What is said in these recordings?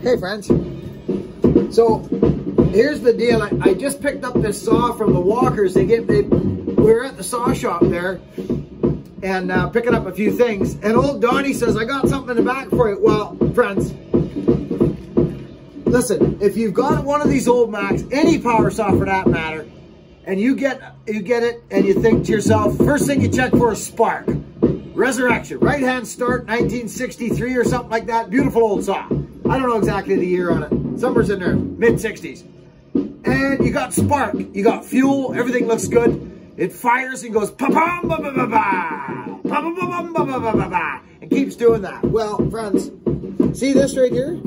Hey friends, so here's the deal. I just picked up this saw from the Walkers. We were at the saw shop there and picking up a few things, and old Donnie says, I got something in the back for you. Well, friends, listen, if you've got one of these old Macs, any power saw for that matter, and you get it and you think to yourself, first thing you check for is spark. Resurrection, right hand start, 1963 or something like that. Beautiful old saw. I don't know exactly the year on it. Somewhere's in there, mid-60s. And you got spark, you got fuel, everything looks good. It fires and goes pa-pum, ba-ba-ba-ba, pa-ba-ba-bum, ba-ba-ba-ba, and keeps doing that. Well, friends, see this right here?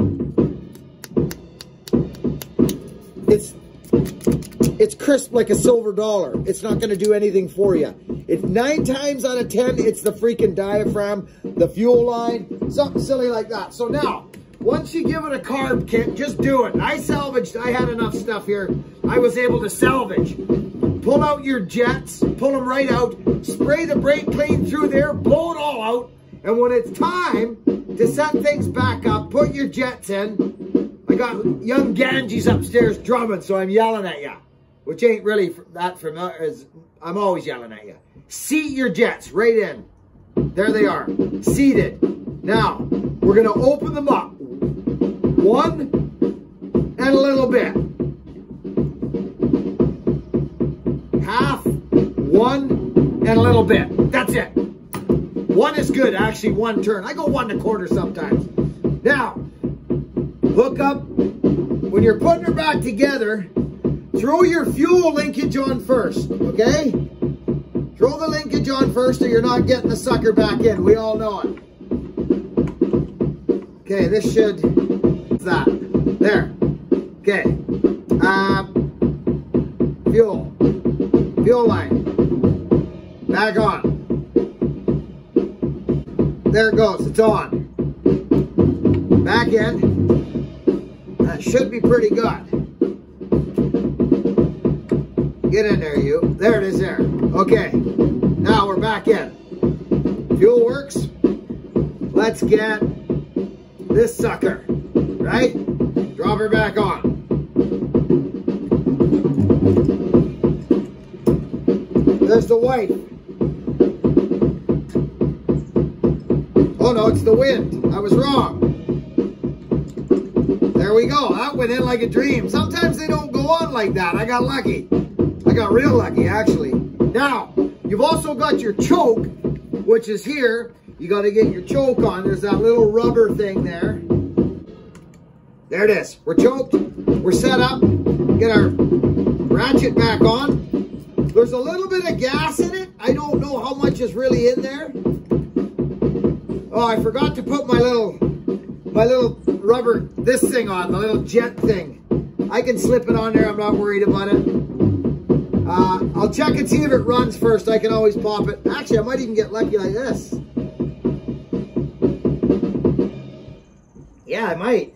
It's crisp like a silver dollar. It's not going to do anything for you. It's 9 times out of 10, it's the freaking diaphragm, the fuel line, something silly like that. So now, once you give it a carb kit, just do it. I salvaged, I had enough stuff here. I was able to salvage. Pull out your jets, pull them right out, spray the brake clean through there, blow it all out, and when it's time to set things back up, put your jets in. I got young Ganges upstairs drumming, so I'm yelling at you, which ain't really that familiar, as I'm always yelling at you. Seat your jets right in. There they are, seated. Now, we're gonna open them up. 1 and a little bit. Half, 1 and a little bit. That's it. 1 is good, actually 1 turn. I go 1 1/4 sometimes. Now, hook up. When you're putting her back together, throw your fuel linkage on first, okay? Throw the linkage on first or you're not getting the sucker back in. We all know it. Okay, this should, that, there. Okay, fuel line, back on. There it goes, it's on. Back in, that should be pretty good. Get in there, you. There it is there. Okay, now we're back in. Fuel works. Let's get this sucker, right? Drop her back on. There's the white. Oh no, it's the wind. I was wrong. There we go. That went in like a dream. Sometimes they don't go on like that. I got lucky. I got real lucky, actually. Now, you've also got your choke, which is here. You got to get your choke on. There's that little rubber thing there. There it is. We're choked. We're set up. Get our ratchet back on. There's a little bit of gas in it. I don't know how much is really in there. Oh, I forgot to put my little rubber, this thing on, the little jet thing. I can slip it on there. I'm not worried about it. I'll check and see if it runs first. I can always pop it. Actually, I might even get lucky like this. Yeah, I might.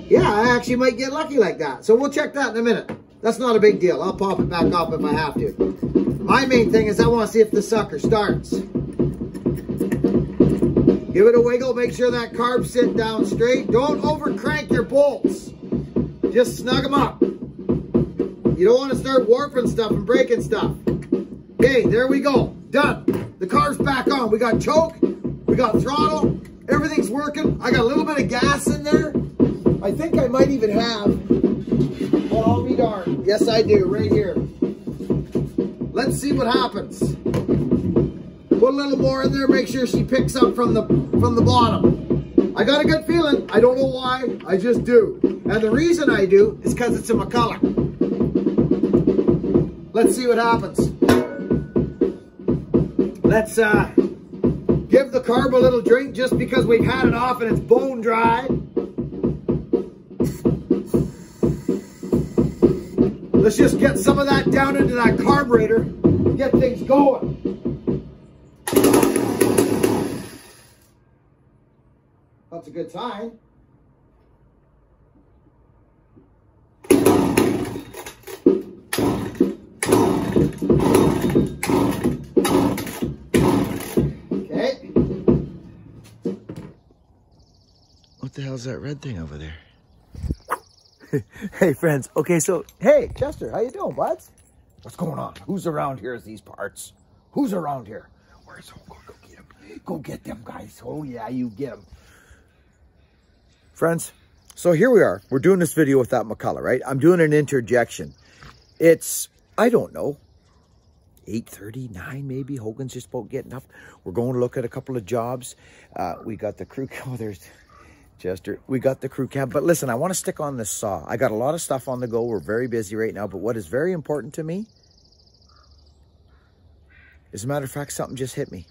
Yeah, I actually might get lucky like that. So we'll check that in a minute. That's not a big deal. I'll pop it back up if I have to. My main thing is I want to see if the sucker starts. Give it a wiggle. Make sure that carb's sitting down straight. Don't over crank your bolts. Just snug them up. You don't want to start warping stuff and breaking stuff. Okay, there we go. Done. The car's back on. We got choke. We got throttle. Everything's working. I got a little bit of gas in there. I think I might even have, well, I'll be darned. Yes, I do, right here. Let's see what happens. Put a little more in there. Make sure she picks up from the bottom. I got a good feeling. I don't know why. I just do. And the reason I do is because it's in my color. Let's see what happens. Let's give the carb a little drink just because we've had it off and it's bone dry. Let's just get some of that down into that carburetor and get things going. That's a good sign. Okay. the hell's that red thing over there? Hey, friends. Okay, so, hey, Chester, how you doing, buds? What's going on? Who's around here at these parts? Who's around here? Where's Go get him. Go get them, guys. Oh, yeah, you get them. Friends, so here we are. We're doing this video with that McCullough, right? I'm doing an interjection. It's, I don't know, 8:39 maybe. Hogan's just about getting up. We're going to look at a couple of jobs. We got the crew. Oh, there's Chester. We got the crew cab. But listen, I want to stick on this saw. I got a lot of stuff on the go. We're very busy right now. But what is very important to me, as a matter of fact, something just hit me.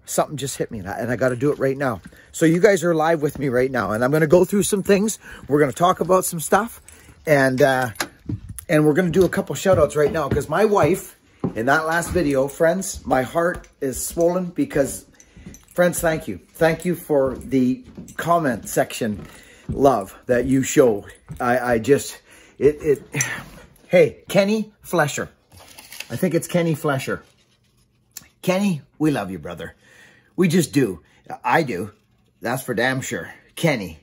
Something just hit me, and I got to do it right now. So you guys are live with me right now, and I'm going to go through some things. We're going to talk about some stuff, and we're going to do a couple shout outs right now, because my wife, in that last video, friends, my heart is swollen because, friends, thank you. Thank you for the comment section love that you show. Hey, Kenny Flesher. I think it's Kenny Flesher. Kenny, we love you, brother. We just do. I do. That's for damn sure. Kenny.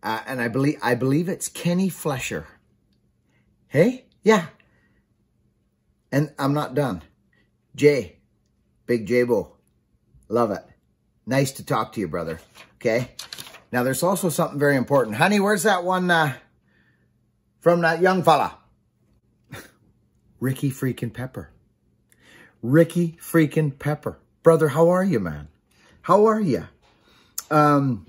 And I believe it's Kenny Flesher. Hey? Yeah. And I'm not done. Jay. Big J-Bo. Love it. Nice to talk to you, brother. Okay? Now, there's also something very important. Honey, where's that one from that young fella? Ricky freaking Pepper. Ricky freaking Pepper. Brother, how are you, man? How are you? And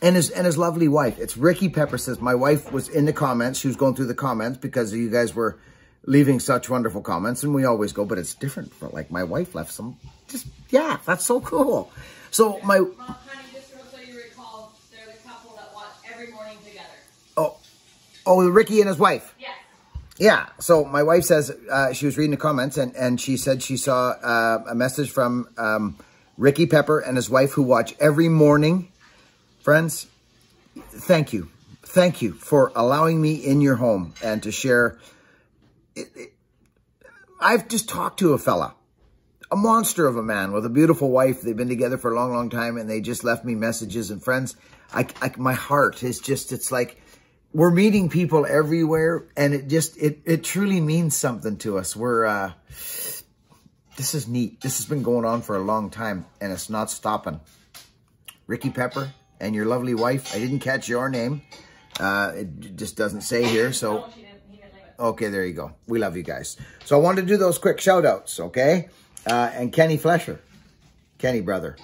his lovely wife. It's Ricky Pepper says, my wife was in the comments. She was going through the comments because you guys were leaving such wonderful comments. And we always go, but it's different. Like my wife left some. Just, yeah, that's so cool. So my... Mom, honey, just so you recall, they're the couple that watch every morning together. Oh, Ricky and his wife. Yeah. Yeah, so my wife says she was reading the comments and she said she saw a message from Ricky Pepper and his wife who watch every morning. Friends, thank you. Thank you for allowing me in your home and to share. I've just talked to a fella, a monster of a man with a beautiful wife. They've been together for a long, long time and they just left me messages. And friends, my heart is just, it's like, we're meeting people everywhere, and it truly means something to us. This is neat. This has been going on for a long time, and it's not stopping. Ricky Pepper and your lovely wife. I didn't catch your name. It just doesn't say here, so. Okay, there you go. We love you guys. So I wanted to do those quick shout outs, okay? And Kenny Flesher. Kenny, brother.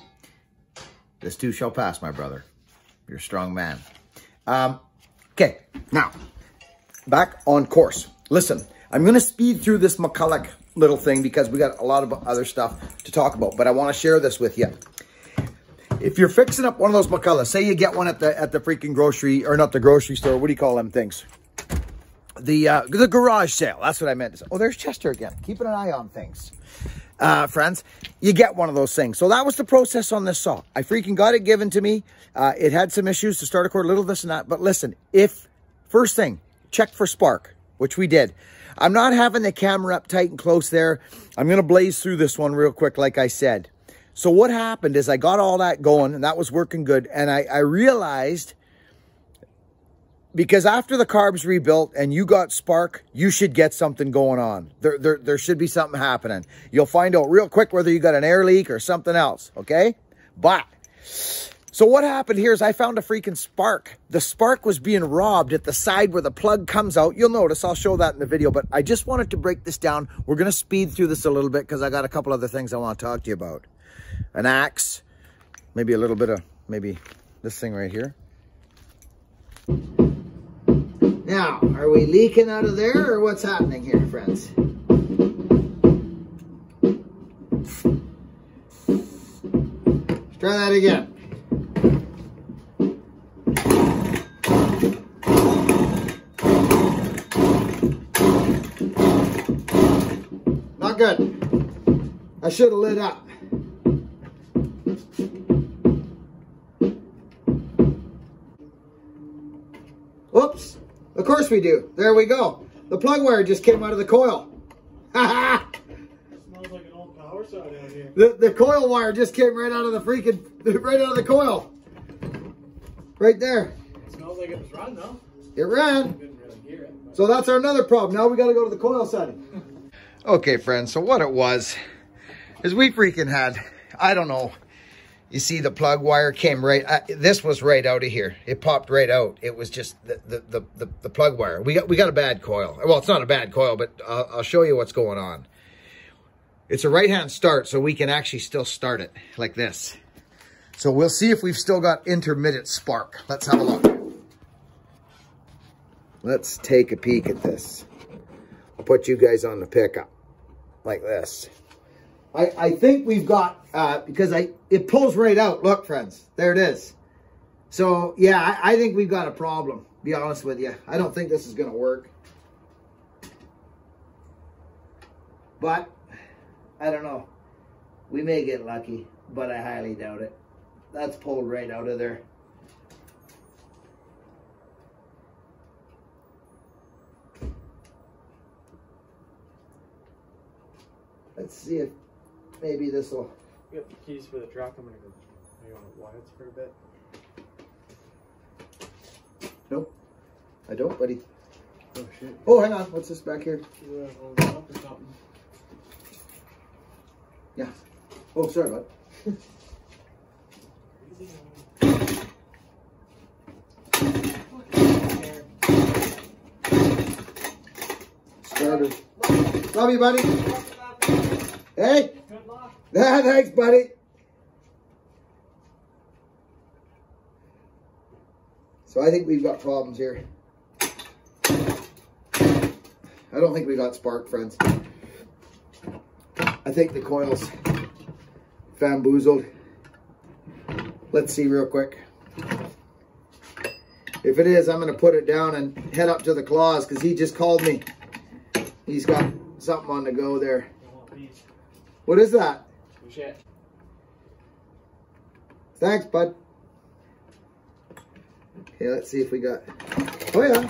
This too shall pass, my brother. You're a strong man. Okay, now, back on course. Listen, I'm going to speed through this McCullough little thing because we got a lot of other stuff to talk about, but I want to share this with you. If you're fixing up one of those McCulloughs, say you get one at the freaking grocery, or not the grocery store, what do you call them things? The garage sale, that's what I meant to say. Oh, there's Chester again, keeping an eye on things. Friends, you get one of those things. So that was the process on this saw. I freaking got it given to me. It had some issues to start a cord, little this and that. But listen, first thing, check for spark, which we did. I'm not having the camera up tight and close there. I'm going to blaze through this one real quick, like I said. So what happened is I got all that going, and that was working good. And I realized, because after the carb's rebuilt and you got spark, you should get something going on. There should be something happening. You'll find out real quick whether you got an air leak or something else, okay? But, so what happened here is I found a freaking spark. The spark was being robbed at the side where the plug comes out. You'll notice, I'll show that in the video, but I just wanted to break this down. We're going to speed through this a little bit because I got a couple other things I want to talk to you about. An axe, maybe a little bit of, maybe this thing right here. Now, are we leaking out of there or what's happening here, friends? Let's try that again. Not good. I should have lit up. Whoops. Of course we do. There we go. The plug wire just came out of the coil. Ha ha! Smells like an old power side out here. The coil wire just came right out of the freaking, right out of the coil. Right there. like it was run, though. It ran. Couldn't really hear it. So that's our another problem. Now we got to go to the coil setting. Okay, friends. So what it was is we freaking had, I don't know. You see the plug wire came right, this was right out of here. It popped right out. It was just the plug wire. We got a bad coil. Well, it's not a bad coil, but I'll show you what's going on. It's a right-hand start, so we can actually still start it like this. So we'll see if we've still got intermittent spark. Let's have a look. Let's take a peek at this. I'll put you guys on the pickup like this. I think we've got, because it pulls right out. Look, friends, there it is. So, yeah, I think we've got a problem, to be honest with you. I don't think this is going to work. But, I don't know. We may get lucky, but I highly doubt it. That's pulled right out of there. Let's see if maybe this will. You got the keys for the truck. I'm gonna go. You want to wires for a bit? Nope, I don't, buddy. Oh shit. Oh, hang on. What's this back here? You hold it up or something? Yeah. Oh, sorry, bud. Started. Love you, buddy. Hey. Good luck. Yeah, thanks, buddy. So I think we've got problems here. I don't think we got spark, friends. I think the coil's bamboozled. Let's see real quick. If it is, I'm going to put it down and head up to the claws because he just called me. He's got something on the go there. What is that? Shit. Thanks, bud. Okay, let's see if we got... Oh, yeah.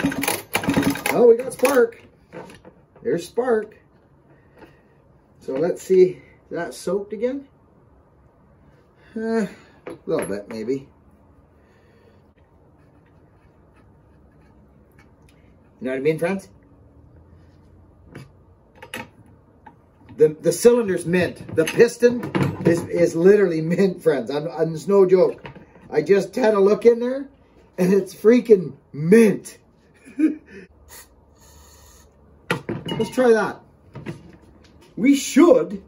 Oh, we got spark. There's spark. So let's see. Is that soaked again? A little bit, maybe. You know what I mean, friends? The cylinder's mint. The piston is literally mint, friends. It's no joke. I just had a look in there, and it's freaking mint. Let's try that. We should,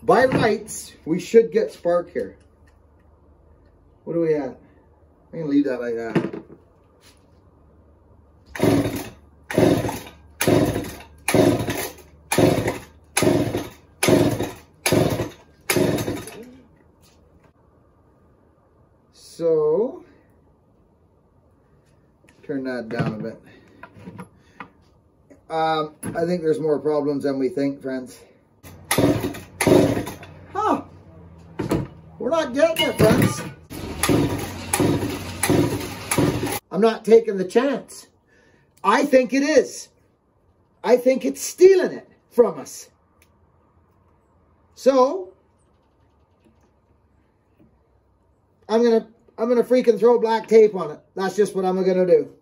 by rights, we should get spark here. What do we have? I'm going to leave that like that. So, turn that down a bit. I think there's more problems than we think, friends. Huh. We're not getting it, friends. I'm not taking the chance. I think it is. I think it's stealing it from us. So, I'm gonna freaking throw black tape on it. That's just what I'm gonna do.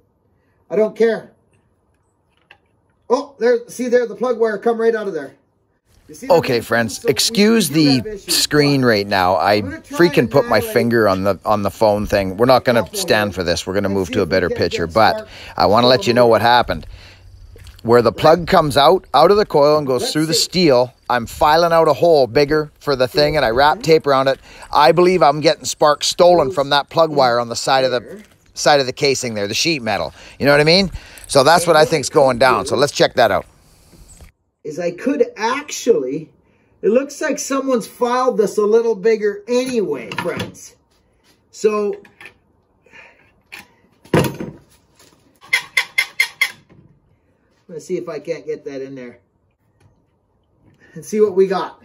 I don't care. Oh, there, see there, the plug wire come right out of there. Okay, friends, excuse the screen right now. I freaking put my finger on the phone thing. We're not going to stand for this. We're going to move to a better picture, but I want to let you know what happened. Where the plug comes out of the coil and goes through the steel, I'm filing out a hole bigger for the thing, and I wrap tape around it. I believe I'm getting spark stolen from that plug wire on the side of the casing there, the sheet metal. You know what I mean? So that's what I think's going down. So let's check that out. Is I could actually, it looks like someone's filed this a little bigger anyway, friends. So, I'm going to see if I can't get that in there. And see what we got.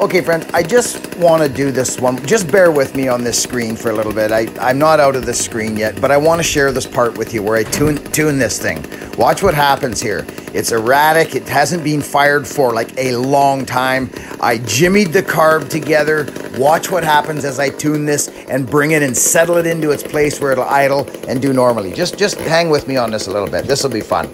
Okay, friends, I just want to do this one. Just bear with me on this screen for a little bit. I'm not out of this screen yet, but I want to share this part with you where I tune this thing. Watch what happens here. It's erratic. It hasn't been fired for like a long time. I jimmied the carb together. Watch what happens as I tune this and bring it and settle it into its place where it'll idle and do normally. Just hang with me on this a little bit. This will be fun.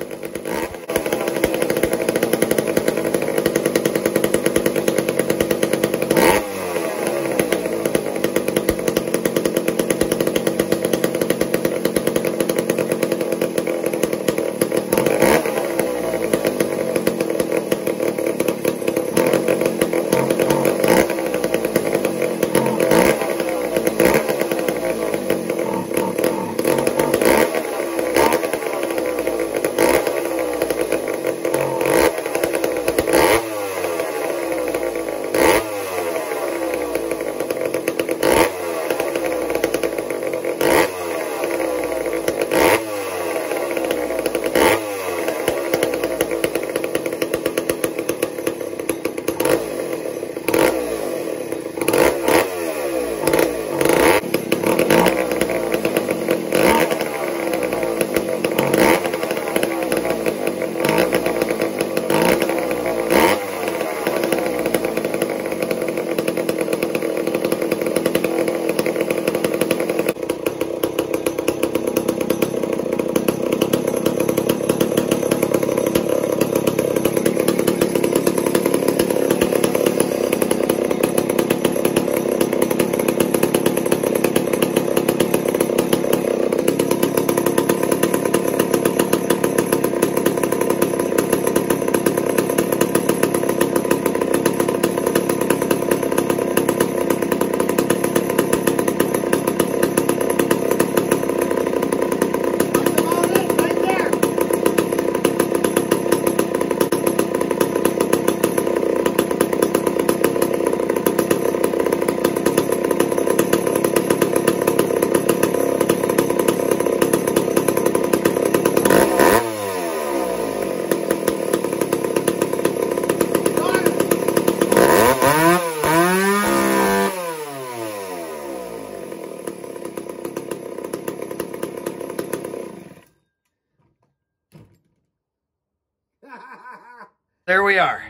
There we are.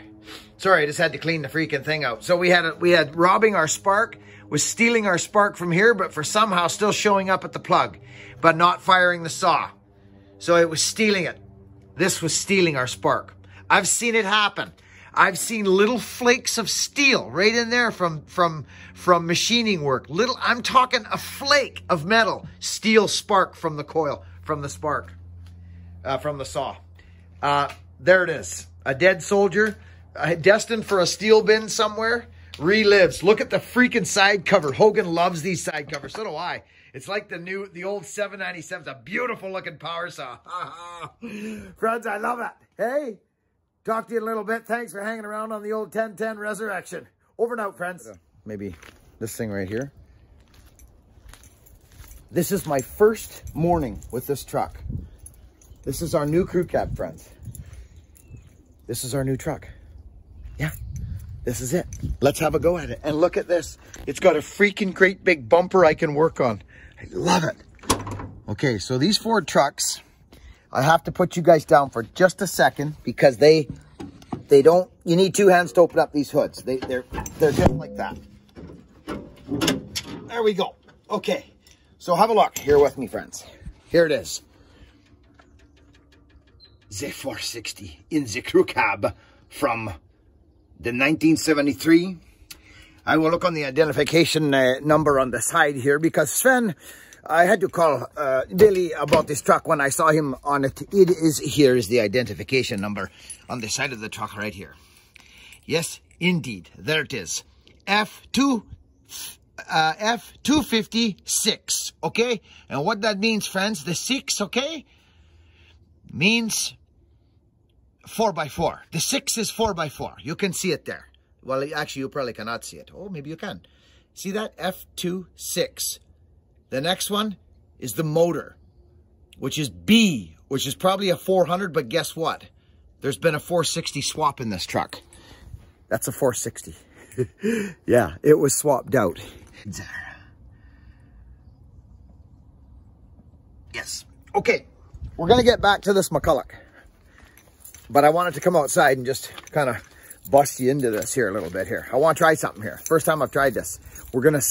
Sorry, I just had to clean the freaking thing out. So we had robbing our spark, was stealing our spark from here, but for somehow still showing up at the plug, but not firing the saw. So it was stealing it. This was stealing our spark. I've seen it happen. I've seen little flakes of steel right in there from machining work. I'm talking a flake of metal, steel spark from the coil, from the spark, from the saw. There it is. A dead soldier, destined for a steel bin somewhere, relives. Look at the freaking side cover. Hogan loves these side covers. So do I. It's like the old 797. It's a beautiful looking power saw. Friends, I love it. Hey, talk to you in a little bit. Thanks for hanging around on the old 1010 Resurrection. Over and out, friends. Maybe this thing right here. This is my first morning with this truck. This is our new crew cab, friends. This is our new truck. Yeah, this is it. Let's have a go at it. And look at this. It's got a freaking great big bumper I can work on. I love it. Okay, so these Ford trucks, I have to put you guys down for just a second because they don't, you need two hands to open up these hoods. They're just like that. There we go. Okay, so have a look here with me, friends. Here it is. The 460 in the crew cab from the 1973. I will look on the identification number on the side here because Sven, I had to call Billy about this truck when I saw him on it. It is, here is the identification number on the side of the truck right here. Yes, indeed, there it is. F256, okay? And what that means, friends, the 6, okay, means 4x4. The 6 is 4x4. You can see it there. Well, actually, you probably cannot see it. Oh, maybe you can. See that? F26. The next one is the motor, which is B, which is probably a 400, but guess what? There's been a 460 swap in this truck. That's a 460. Yeah, it was swapped out. Yes. Okay, we're gonna get back to this McCulloch, but I wanted to come outside and just kind of bust you into this here a little bit here. I want to try something here. First time I've tried this. We're gonna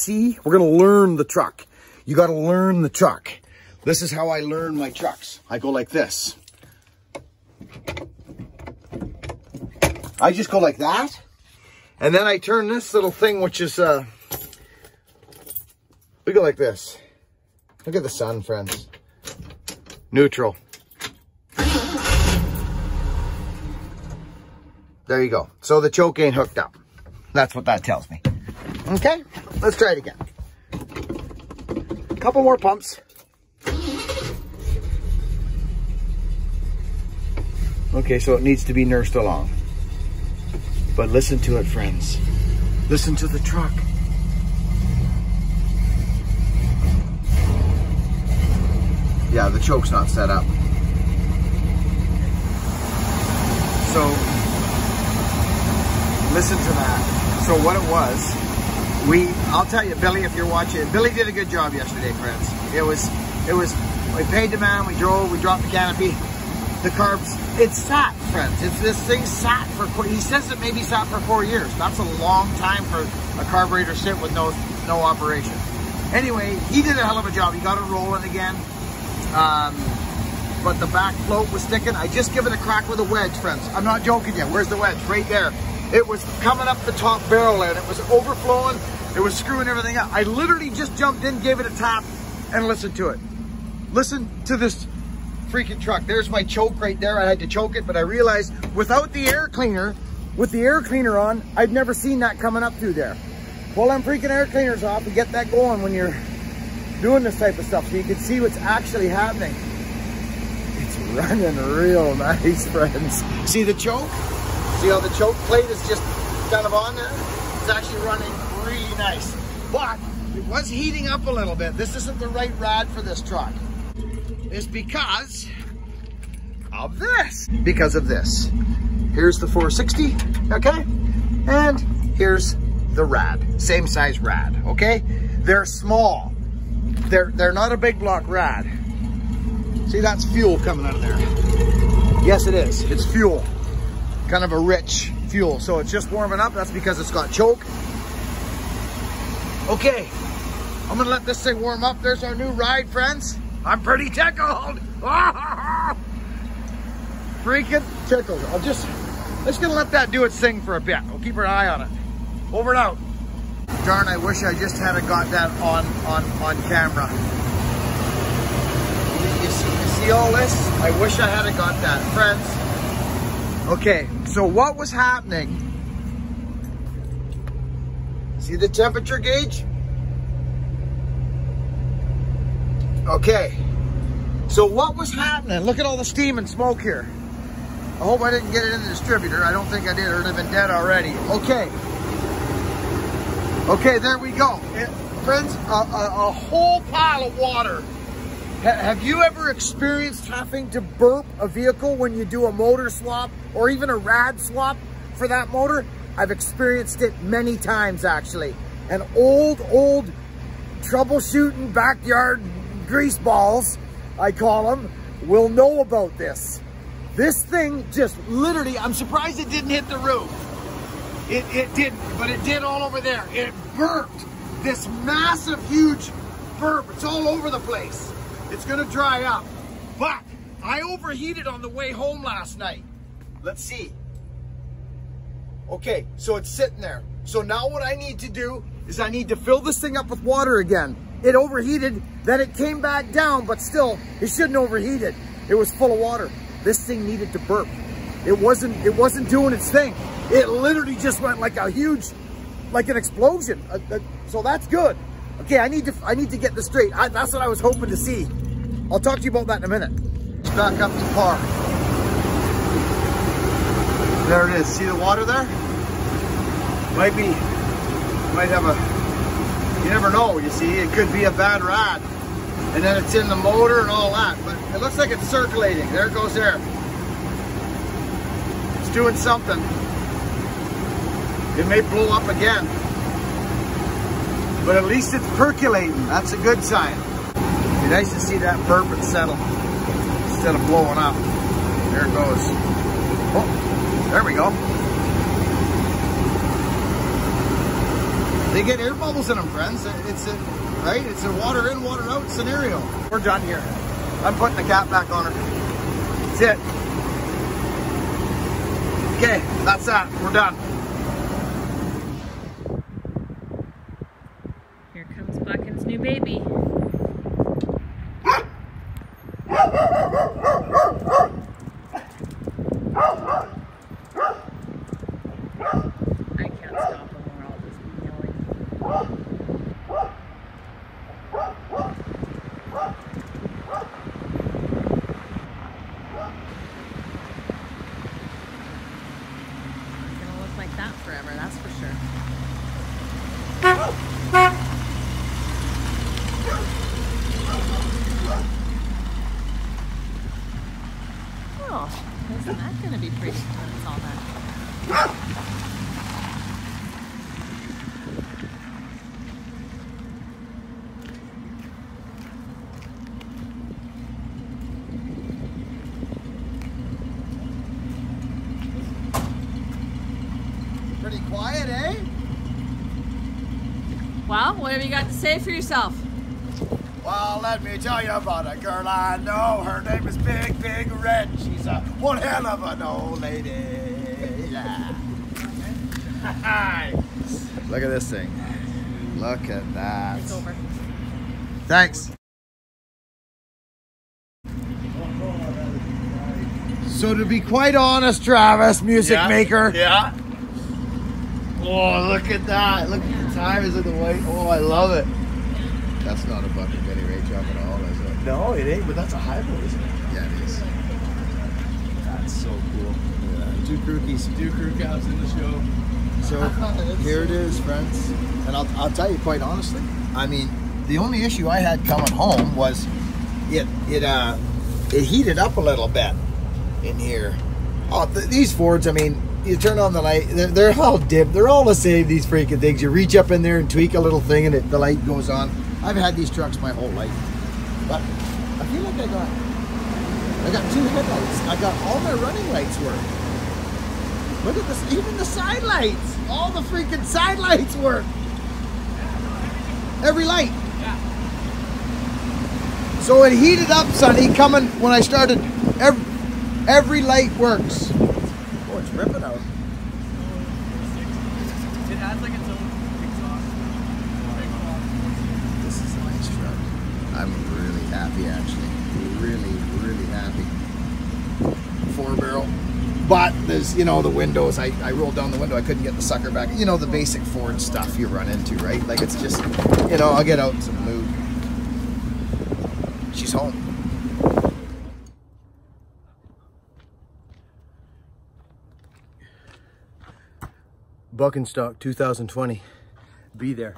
learn the truck. You got to learn the truck. This is how I learn my trucks. I go like this. I just go like that, and then I turn this little thing, which is we go like this. Look at the sun, friends. Neutral. There you go. So the choke ain't hooked up. That's what that tells me. Okay, let's try it again. Couple more pumps. Okay, so it needs to be nursed along. But listen to it, friends. Listen to the truck. Yeah, the choke's not set up. So, listen to that. So what it was, I'll tell you, Billy, if you're watching, Billy did a good job yesterday, friends. It was, we paid the man, we drove, we dropped the canopy, the carbs, it sat, friends. This thing sat for, he says it maybe sat for 4 years. That's a long time for a carburetor to sit with no operation. Anyway, he did a hell of a job. He got it rolling again. But the back float was sticking. I just give it a crack with a wedge, friends. I'm not joking you. Where's the wedge? Right there. It was coming up the top barrel and it was overflowing. It was screwing everything up. I literally just jumped in, gave it a tap, and listened to it. Listen to this freaking truck. There's my choke right there. I had to choke it, but I realized without the air cleaner, with the air cleaner on, I've never seen that coming up through there. Pull them freaking air cleaners off and get that going when you're doing this type of stuff so you can see what's actually happening. It's running real nice, friends. See the choke? See how the choke plate is just kind of on there? It's actually running really nice. But it was heating up a little bit. This isn't the right rad for this truck. It's because of this. Because of this. Here's the 460, okay? And here's the rad. Same size rad, okay? They're small. They're not a big block rad. See, that's fuel coming out of there. Yes, it is. It's fuel. Kind of a rich fuel. So it's just warming up. That's because it's got choke. Okay. I'm going to let this thing warm up. There's our new ride, friends. I'm pretty tickled. Freaking tickled. I'm just going to let that do its thing for a bit. We'll keep our eye on it. Over and out. Darn, I wish I just hadn't got that on camera. You see all this? I wish I hadn't got that, friends. Okay, so what was happening? See the temperature gauge? Okay, so what was happening? Look at all the steam and smoke here. I hope I didn't get it in the distributor. I don't think I did, or it would have been dead already. Okay. Okay, there we go. Friends, a whole pile of water. Have you ever experienced having to burp a vehicle when you do a motor swap or even a rad swap for that motor? I've experienced it many times, actually. And old troubleshooting backyard grease balls, I call them, will know about this. This thing just literally, I'm surprised it didn't hit the roof. It didn't, but it did all over there. It burped this massive, huge burp. It's all over the place. It's gonna dry up. But I overheated on the way home last night. Let's see. Okay, so it's sitting there. So now what I need to do is I need to fill this thing up with water again. It overheated, then it came back down, but still, it shouldn't overheated. It was full of water. This thing needed to burp. It wasn't doing its thing. It literally just went like a huge, like an explosion. So that's good. Okay, I need to get this straight. That's what I was hoping to see. I'll talk to you about that in a minute. Let's back up to par. There it is. See the water there? Might have a, you never know, you see. It could be a bad rad. And then it's in the motor and all that. But it looks like it's circulating. There it goes there. It's doing something. It may blow up again. But at least it's percolating. That's a good sign. It'd be nice to see that burp settle instead of blowing up. There it goes. Oh, there we go. They get air bubbles in them, friends. Right? It's a water in, water out scenario. We're done here. I'm putting the cap back on her. That's it. Okay, that's that. We're done. Here comes Buckin's new baby. I can't stop him. We're all just yelling. It's gonna look like that forever, that's for sure. Oh, isn't that gonna be pretty when it's all done? Pretty quiet, eh? Well, what have you got to say for yourself? Well, let me tell you about a girl I know. Her name is Big Big Red. She's a one hell of an old lady. Yeah. Look at this thing. Look at that. It's over. Thanks. So to be quite honest, Travis, music maker. Yeah. Oh, look at that. Look at the tires of the white. Oh, I love it. That's not a Buckin Benny Ray truck at all, is it? No, it ain't, but that's a hybrid, isn't it? Yeah, it is. That's so cool. Yeah. Two crewkies. Two crew cabs in the show. So here it is, friends. And I'll tell you quite honestly, I mean, the only issue I had coming home was it heated up a little bit in here. Oh, these Fords, I mean, you turn on the light, they're all dim. They're all the same, these freaking things. You reach up in there and tweak a little thing and the light goes on. I've had these trucks my whole life. But I feel like I got two headlights. I got all my running lights work. Look at this, even the side lights. All the freaking side lights work. Every light. Yeah. So it heated up, Sonny, coming when I started. Every light works. Oh, it's ripping out. It has like its own exhaust. This is a nice truck. I'm really happy, actually. Really happy. 4-barrel. But there's, you know, the windows. I rolled down the window. I couldn't get the sucker back. You know, the basic Ford stuff you run into, right? Like, it's just, you know, I'll get out in some lube. She's home. Buckinstock 2020. Be there.